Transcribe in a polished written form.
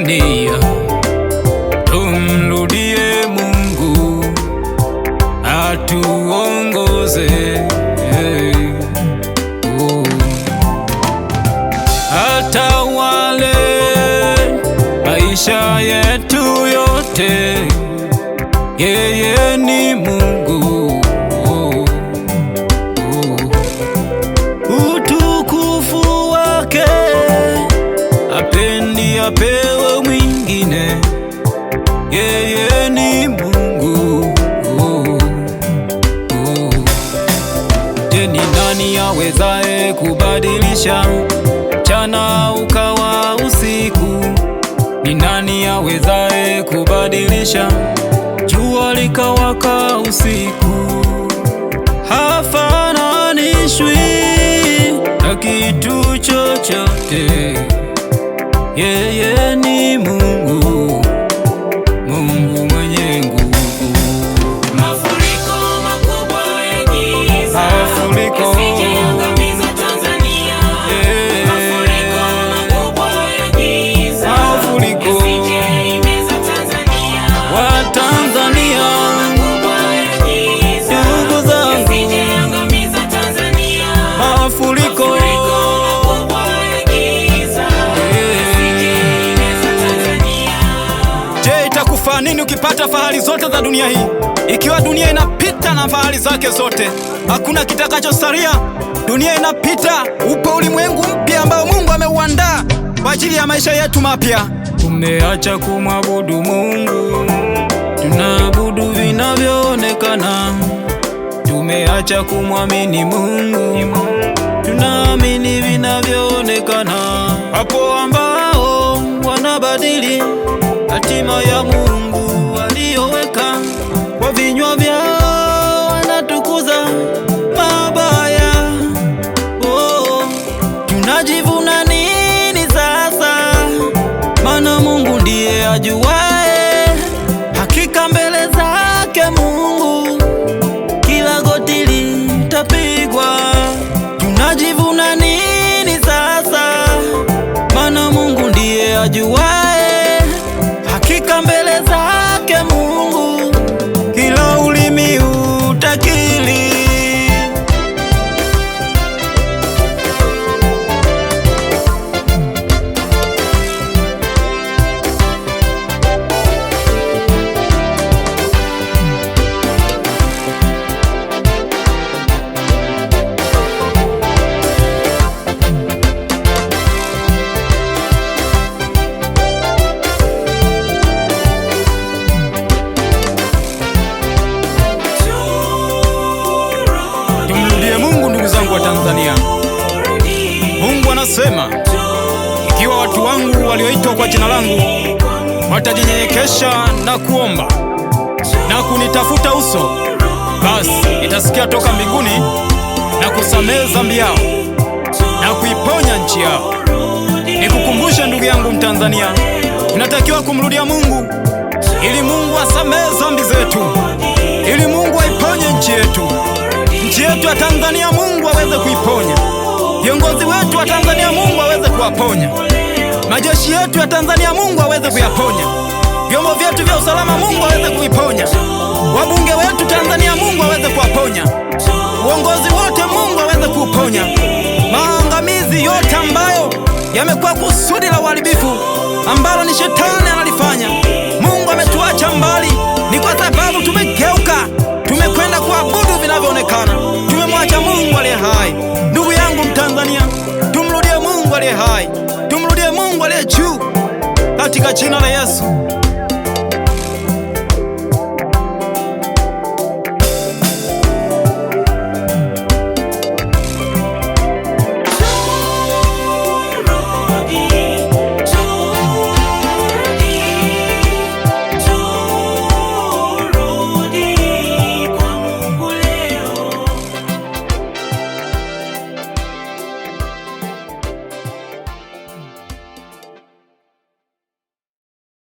Tanzania, tumrudie Mungu atuongoze. Atawale maisha yetu yote, yeye ni Mungu. Utukufu wake apendi apewe mwingine, yeye ni Mungu. Je, ni nani awezaye kubadilisha mchana ukawa usiku? Ni nani awezaye kubadilisha jua likawaka usiku? Hafananishwi na kitu chochote, yeye ni Mungu, Mungu mwenye nguvu. Mafuriko makubwa ya giza, Mafuriko yasijeangamiza Tanzania. Mafuriko makubwa ya giza, Mafuriko yasijeimeza Tanzania. Watanzania, Makubwa ya giza, ndugu zangu, yasijeangamiza Tanzania. mafuriko Makubwa ya giza, yasijeimeza Tanzania. Je, itakufaa nini ukipata fahari zote za dunia hii, ikiwa dunia inapita na fahari zake zote? Hakuna kitakachosalia. Dunia inapita, upo ulimwengu mpya ambao Mungu ameuandaa kwa ajili ya maisha yetu mapya. tumeacha kumwabudu Mungu, tunaabudu vinavyoonekana. Tumeacha kumwamini Mungu, tunaamini vinavyoonekana. Hapo ambao wanabadili hatima ya Mungu aliyoweka, kwa vinywa vyao wanatukuza mabaya. Oh, tunajivuna nini sasa? Maana Mungu ndiye ajuae. Hakika mbele zake Mungu kila goti litapigwa. Tunajivuna nini sasa? Maana Mungu ndiye ajuae. Hakika mbele zake Mungu kila ulimi utakiri. Tumrudie Mungu, ndugu zangu wa Tanzania. Mungu anasema, ikiwa watu wangu walioitwa kwa jina langu watajinyenyekesha na kuomba na kunitafuta uso, basi nitasikia toka mbinguni na kusamehe dhambi yao na kuiponya nchi yao. Nikukumbushe ndugu yangu Mtanzania, tunatakiwa kumrudia Mungu ili Mungu asamehe dhambi zetu, ili Mungu aiponye nchi yetu. Nchi yetu ya Tanzania Mungu aweze kuiponya. Viongozi wetu wa Tanzania Mungu aweze kuwaponya. Majeshi yetu ya Tanzania Mungu aweze kuyaponya. Vyombo vyetu vya usalama Mungu aweze kuviponya. Wabunge wetu Tanzania Mungu aweze kuwaponya. Uongozi wote Mungu aweze kuuponya. Maangamizi yote ambayo yamekuwa kusudi la uharibifu ambalo ni shetani analifanya, Mungu ametuacha mbali. Ni kwa sababu tumegeuka, tumekwenda kuabudu vinavyoonekana, tumemwacha Mungu aliye hai. Ndugu yangu Mtanzania, tumrudie Mungu aliye hai, tumrudie Mungu aliye juu, katika jina la Yesu.